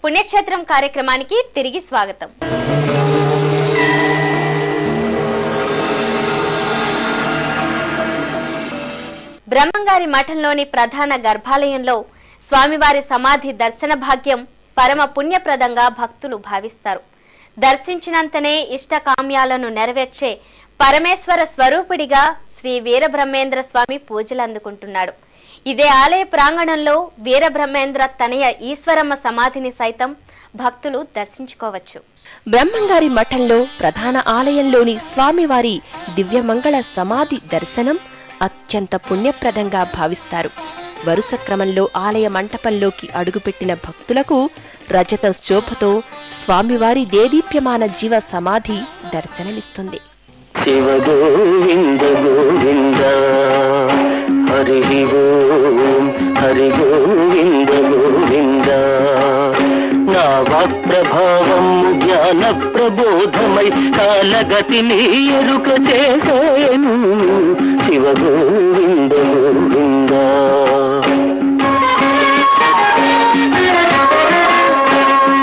పుణ్యక్షేత్రం కార్యక్రమానికి తిరిగి స్వాగతం. బ్రహ్మంగారి మఠంలోని ప్రధాన గర్భాలయంలో స్వామివారి సమాధి దర్శన భాగ్యం పరమ పుణ్యప్రదంగా భక్తులు భావిస్తారు. దర్శించినంతనే ఇష్టకామ్యాలను నెరవేర్చే పరమేశ్వర స్వరూపుడిగా శ్రీ వీరబ్రహ్మేంద్ర స్వామి పూజలు అందుకుంటున్నాడు. ఇదే ఆలయ ప్రాంగణంలో వీరబ్రహ్మేంద్ర తనయ ఈశ్వరమ్మ సమాధిని సైతం భక్తులు దర్శించుకోవచ్చు. బ్రహ్మంగారి మఠంలో ప్రధాన ఆలయంలోని స్వామివారి దివ్యమంగళ సమాధి దర్శనం అత్యంత పుణ్యప్రదంగా భావిస్తారు. వరుస క్రమంలో ఆలయ మంటపంలోకి అడుగుపెట్టిన భక్తులకు రజత శోభతో స్వామివారి దేదీప్యమాన జీవ సమాధి దర్శనమిస్తుంది. శివ గోవింద గోవింద హరి ఓం హరి గోవింద గోవింద. నావప్రభావం జ్ఞాన ప్రబోధమై కాలగతిని ఎరుక చేసేను. శివ గోవింద గోవింద.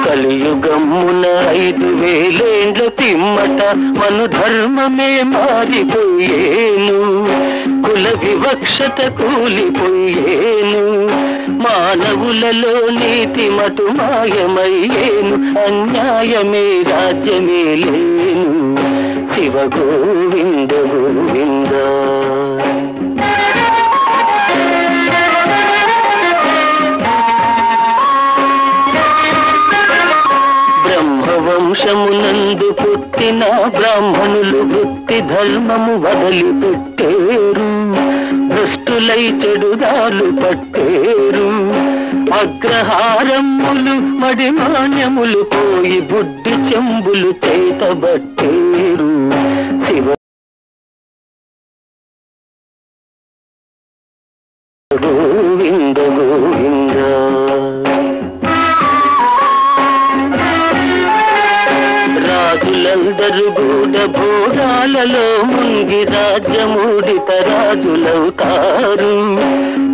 కలియుగమున 5000 తిమ్మట మను ధర్మమే మారిపోయేను. కుల వివక్షత కూలిపోయేను. మానవులలో నీతి మటు మాయమయ్యేను. అన్యాయమే రాజ్యమే లేను. శివ గోవింద గోవింద. బ్రహ్మవంశమునందు పుట్టిన బ్రాహ్మణులు వృత్తి ధర్మము వదిలిపెట్టేరు. భ్రష్టులై చెడుదాలు పట్టేరు. అగ్రహారములు మడిమాన్యములు పోయి బుద్ధి చెంబులు చేతబట్టేరు. శివ గోవింద గోవింద. రాజులందరూ గూఢ భోగాలలో ముంగి రాజ్యమూడిత రాజులవుతారు.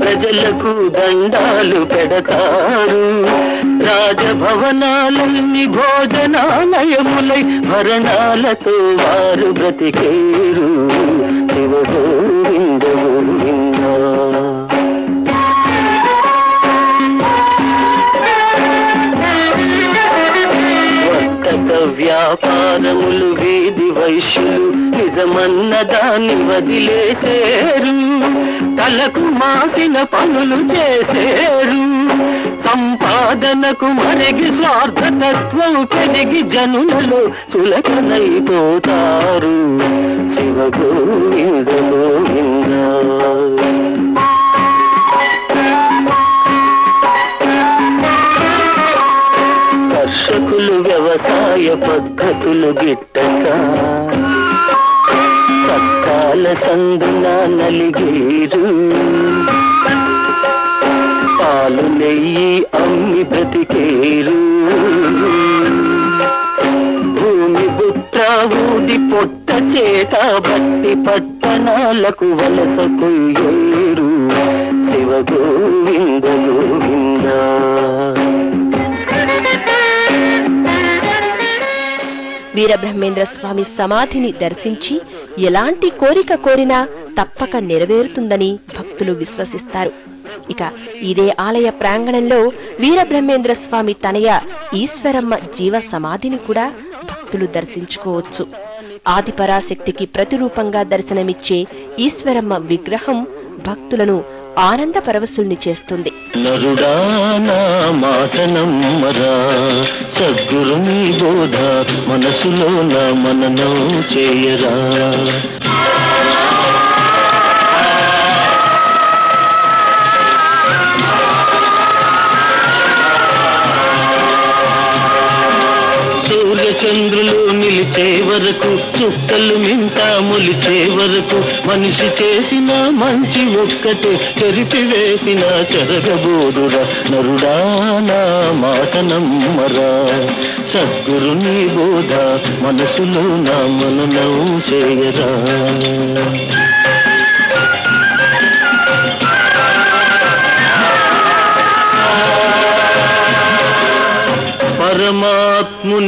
ప్రజలకు దండాలు పెడతారు. రాజభవనాలన్నీ భోజనాలయములై భరణాలతో వారు బ్రతికేరు. శివ గోవింద గోవింద. వ్యాపారములు వీధి వైశ్యులు నిజమన్న దాన్ని వదిలేసేరు. తలకు మాసిన పనులు చేసేరు. సంపాదనకు మరిగి స్వార్థతత్వం పెరిగి జనులలో చులకనైపోతారు. శివ గోవింద గోవింద. కర్షకులు వ్యవసాయ పద్ధతులు గిట్టక పక్కాల సందున నలిగేరు. పాలు నెయ్యి అమ్మి బ్రతికేరు. భూమి బుట్ట ఊడి పొట్ట చేత బట్టి పట్టణాలకు వలసపోయేరు. శివ గోవింద గోవింద. వీరబ్రహ్మేంద్ర స్వామి సమాధిని దర్శించి ఎలాంటి కోరిక కోరినా తప్పక నెరవేరుతుందని భక్తులు విశ్వసిస్తారు. ఇక ఇదే ఆలయ ప్రాంగణంలో వీరబ్రహ్మేంద్ర స్వామి తనయ ఈశ్వరమ్మ జీవ సమాధిని కూడా భక్తులు దర్శించుకోవచ్చు. ఆదిపరాశక్తికి ప్రతిరూపంగా దర్శనమిచ్చే ఈశ్వరమ్మ విగ్రహం భక్తులను ఆనంద పరవశుల్ని చేస్తుంది. నరుడానా మాట నమ్మరా, సద్గురుని బోధ మనసులో నా మననం చేయరా. చంద్రులు నిలిచే వరకు, చుక్కలు మింట మొలిచే వరకు, మనిషి చేసిన మంచి ఒక్కటే చెరిపి వేసిన చెరగబోదురా. నరుడానా మాట నమ్మరా, సద్గురుని బోధ మనసులో నా మననం చేయరా.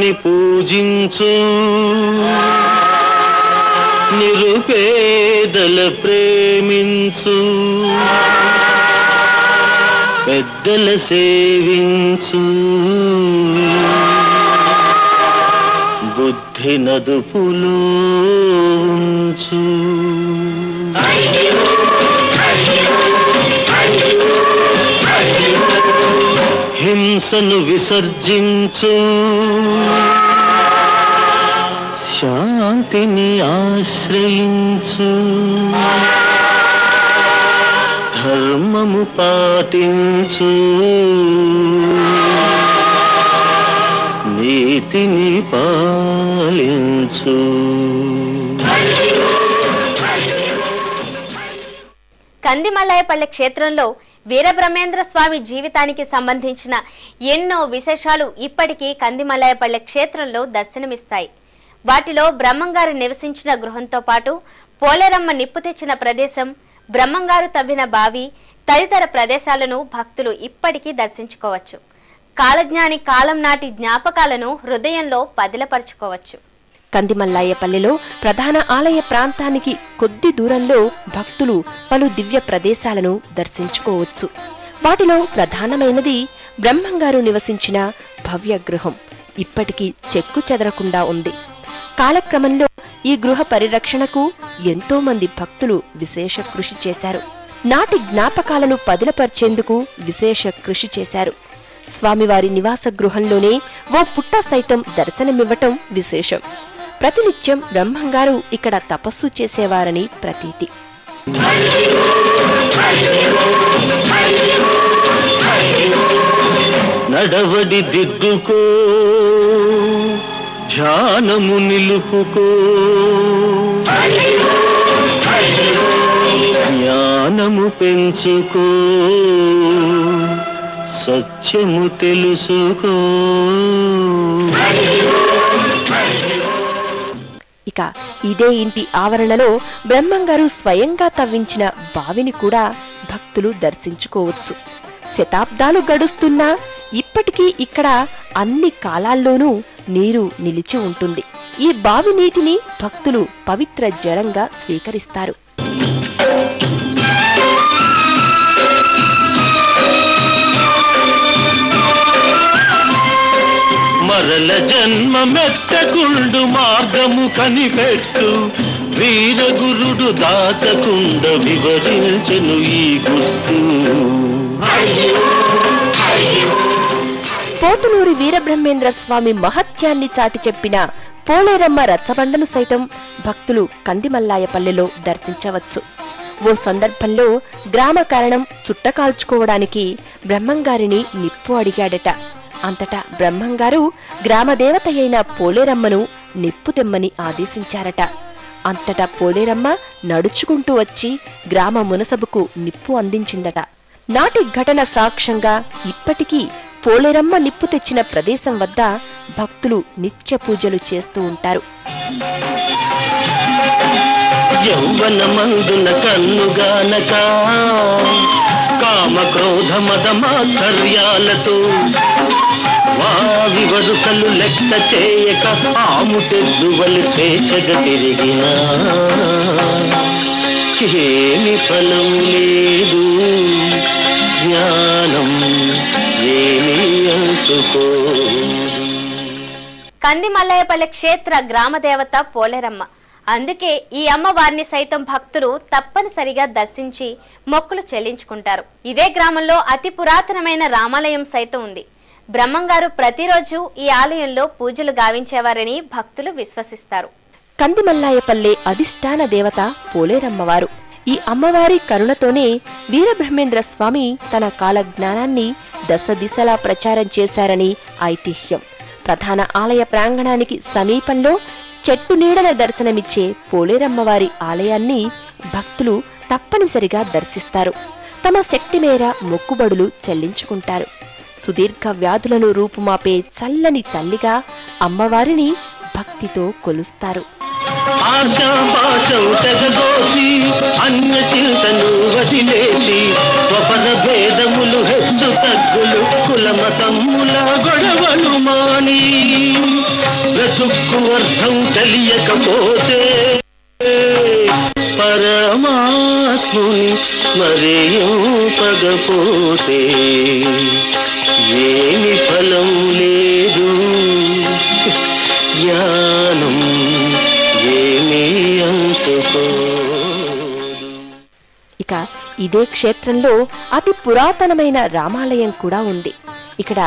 నిరుపేదలని పూజించు, నిరుపేదల ప్రేమించు, పెద్దల సేవించు, బుద్ధి నదుపులో ఉంచు. హింసను విసర్జించు, శాంతిని ఆశ్రయించు, ధర్మము పాటించు, నీతిని పాలించు. కందిమల్లాయపల్లె క్షేత్రంలో వీరబ్రహ్మేంద్ర స్వామి జీవితానికి సంబంధించిన ఎన్నో విశేషాలు ఇప్పటికీ కందిమల్లాయపల్లె క్షేత్రంలో దర్శనమిస్తాయి. వాటిలో బ్రహ్మంగారు నివసించిన గృహంతో పాటు పోలేరమ్మ నిప్పు తెచ్చిన ప్రదేశం, బ్రహ్మంగారు తవ్విన బావి తదితర ప్రదేశాలను భక్తులు ఇప్పటికీ దర్శించుకోవచ్చు. కాలజ్ఞాని కాలం నాటి జ్ఞాపకాలను హృదయంలో పదిలపరుచుకోవచ్చు. కందిమల్లాయపల్లెలో ప్రధాన ఆలయ ప్రాంతానికి కొద్ది దూరంలో భక్తులు పలు దివ్య ప్రదేశాలను దర్శించుకోవచ్చు. వాటిలో ప్రధానమైనది బ్రహ్మంగారు నివసించిన భవ్య గృహం. ఇప్పటికీ చెక్కు చెదరకుండా ఉంది. కాలక్రమంలో ఈ గృహ పరిరక్షణకు ఎంతో మంది భక్తులు విశేష కృషి చేశారు. నాటి జ్ఞాపకాలను పదిలపర్చేందుకు విశేష కృషి చేశారు. స్వామివారి నివాస గృహంలోనే ఓ పుట్ట సైతం దర్శనమివ్వటం విశేషం. ప్రతినిత్యం బ్రహ్మంగారు ఇక్కడ తపస్సు చేసేవారని ప్రతీతి. నడవడి దిద్దుకో, ధ్యానము నిలుపుకో, జ్ఞానము పెంచుకో, సత్యము తెలుసుకో. ఇక ఇదే ఇంటి ఆవరణలో బ్రహ్మంగారు స్వయంగా తవ్వించిన బావిని కూడా భక్తులు దర్శించుకోవచ్చు. శతాబ్దాలు గడుస్తున్నా ఇప్పటికీ ఇక్కడ అన్ని కాలాల్లోనూ నీరు నిలిచి ఉంటుంది. ఈ బావి నీటిని భక్తులు పవిత్ర జలంగా స్వీకరిస్తారు. మరల జన్మ మెత్తకుండు మార్గము కనిపెట్టు, వీరగురుడు దాచకుండ వివరించెను ఈ గుర్తు. పోతులూరి వీరబ్రహ్మేంద్ర స్వామి మహత్యాన్ని చాటి చెప్పిన పోలేరమ్మ రచ్చబండను సైతం భక్తులు కందిమల్లాయపల్లెలో దర్శించవచ్చు. ఓ సందర్భంలో గ్రామ కారణం చుట్టకాల్చుకోవడానికి బ్రహ్మంగారిని నిప్పు అడిగాడట. అంతటా బ్రహ్మంగారు గ్రామదేవత అయిన పోలేరమ్మను నిప్పు తెమ్మని ఆదేశించారట. అంతటా పోలేరమ్మ నడుచుకుంటూ వచ్చి గ్రామ మునసబుకు నిప్పు అందించిందట. నాటి ఘటన సాక్ష్యంగా ఇప్పటికీ పోలేరమ్మ నిప్పు తెచ్చిన ప్రదేశం వద్ద భక్తులు నిత్య పూజలు చేస్తూ ఉంటారు. యౌవనమందున కన్నుగానక, కామ క్రోధ మదమాత్సర్యాలతో వావి వరుసలు లెక్క చేయక ఆముటెద్దువలు స్వేచ్ఛగా తిరిగినా ఏమి ఫలం లేదు, జ్ఞానం ఏమి అంటుకో. కందిమల్లాయపల్లె క్షేత్ర గ్రామదేవత పోలేరమ్మ. అందుకే ఈ అమ్మవారిని సైతం భక్తులు తప్పనిసరిగా దర్శించి మొక్కులు చెల్లించుకుంటారు. ఇదే గ్రామంలో అతి పురాతనమైన రామాలయం సైతం ఉంది. బ్రహ్మంగారు ప్రతిరోజు ఈ ఆలయంలో పూజలు గావించేవారని భక్తులు విశ్వసిస్తారు. కందిమల్లాయపల్లె అధిష్టాన దేవత పోలేరమ్మవారు. ఈ అమ్మవారి కరుణతోనే వీరబ్రహ్మేంద్ర స్వామి తన కాల జ్ఞానాన్ని దశ దిశలా ప్రచారం చేశారని ఐతిహ్యం. ప్రధాన ఆలయ ప్రాంగణానికి సమీపంలో చెట్టు నీడన దర్శనమిచ్చే పోలేరమ్మవారి ఆలయాన్ని భక్తులు తప్పనిసరిగా దర్శిస్తారు. తమ శక్తి మేర మొక్కుబడులు చెల్లించుకుంటారు. సుదీర్ఘ వ్యాధులను రూపుమాపే చల్లని తల్లిగా అమ్మవారిని భక్తితో కొలుస్తారు. ఆశాపాశం తెగదోసి అన్య చింతను వదిలేసి స్వపన భేదములు హెచ్చు తగ్గులు కులమతమ్ముల గొడవలు మాని నీకు అర్థం తెలియకపోతే పరమాత్ముని మరేపగపోతే ఏమి ఫలం లేదు, జ్ఞానం ఏమీ అంతుకోదు. ఇక ఇదే క్షేత్రంలో అతి పురాతనమైన రామాలయం కూడా ఉంది. ఇక్కడ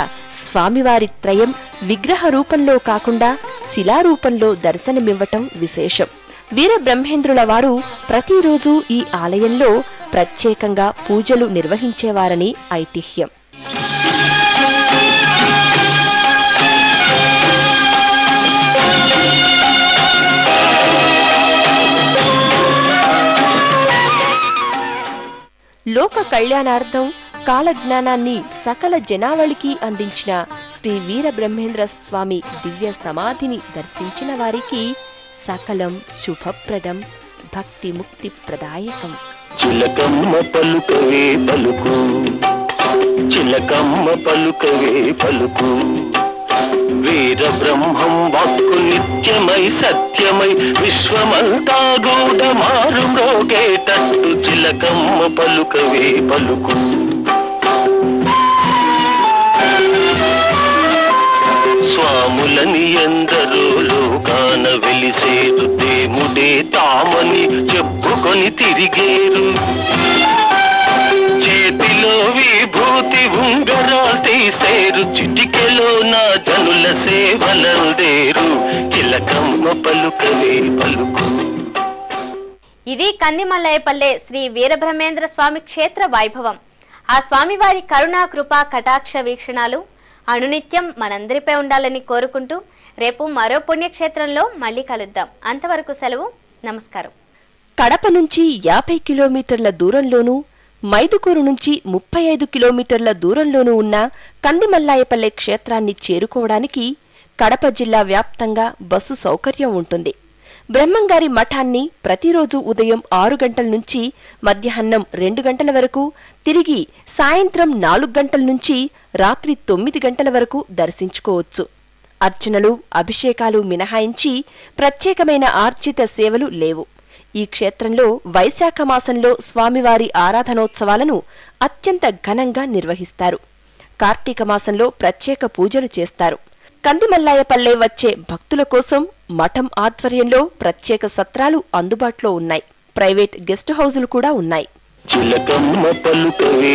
స్వామివారి త్రయం విగ్రహ రూపంలో కాకుండా శిలారూపంలో దర్శనమివ్వటం విశేషం. వీరబ్రహ్మేంద్రుల వారు ప్రతిరోజు ఈ ఆలయంలో ప్రత్యేకంగా పూజలు నిర్వహించేవారని ఐతిహ్యం. లోక కళ్యాణార్థం కాలజ్ఞానాన్ని సకల జనావళికి అందించిన శ్రీ వీరబ్రహ్మేంద్ర స్వామి దివ్య సమాధిని దర్శించిన వారికి సకలం శుభప్రదం, భక్తి ముక్తి ప్రదాయకం. చిలకమ్మ పలుకవే పలుకు, చిలకమ్మ పలుకవే పలుకు, వీర బ్రహ్మం వాక్కు నిత్యమై సత్యమై విశ్వమంతా గూఢమారు మ్రోగేటట్టు చిలకమ్మ పలుకవే పలుకు. స్వాములని ఎందరో లోకాన వెలిసేరు, దేముడే తామని చెప్పుకొని తిరిగేరు. చేతిలో విభూతి ఉంగరాలు తీసేరు, చిటికెలో నా జనుల సేవలందేరు చిలకమ్మ పలుకవే పలుకు. ఇది కందిమల్లయ్యపల్లె శ్రీ వీరబ్రహ్మేంద్ర స్వామి క్షేత్ర వైభవం. ఆ స్వామివారి కరుణా కృపా కటాక్ష వీక్షణాలు అనునిత్యం మనందరిపై ఉండాలని కోరుకుంటూ రేపు మరో పుణ్యక్షేత్రంలో మళ్ళీ కలుద్దాం. అంతవరకు సెలవు, నమస్కారం. కడప నుంచి 50 కిలోమీటర్ల దూరంలోనూ, మైదుకూరు నుంచి 35 కిలోమీటర్ల దూరంలోనూ ఉన్న కందిమల్లాయపల్లె క్షేత్రాన్ని చేరుకోవడానికి కడప జిల్లా వ్యాప్తంగా బస్సు సౌకర్యం ఉంటుంది. బ్రహ్మంగారి మఠాన్ని ప్రతిరోజు ఉదయం 6 గంటల నుంచి మధ్యాహ్నం 2 గంటల వరకు, తిరిగి సాయంత్రం 4 గంటల నుంచి రాత్రి 9 గంటల వరకు దర్శించుకోవచ్చు. అర్చనలు, అభిషేకాలు మినహాయించి ప్రత్యేకమైన ఆర్జిత సేవలు లేవు. ఈ క్షేత్రంలో వైశాఖ మాసంలో స్వామివారి ఆరాధనోత్సవాలను అత్యంత ఘనంగా నిర్వహిస్తారు. కార్తీక మాసంలో ప్రత్యేక పూజలు చేస్తారు. కందిమల్లాయపల్లె వచ్చే భక్తుల కోసం మఠం ఆధ్వర్యంలో ప్రత్యేక సత్రాలు అందుబాటులో ఉన్నాయి. ప్రైవేట్ గెస్ట్ హౌజులు కూడా ఉన్నాయి. చిలకమ్మ పలుకవే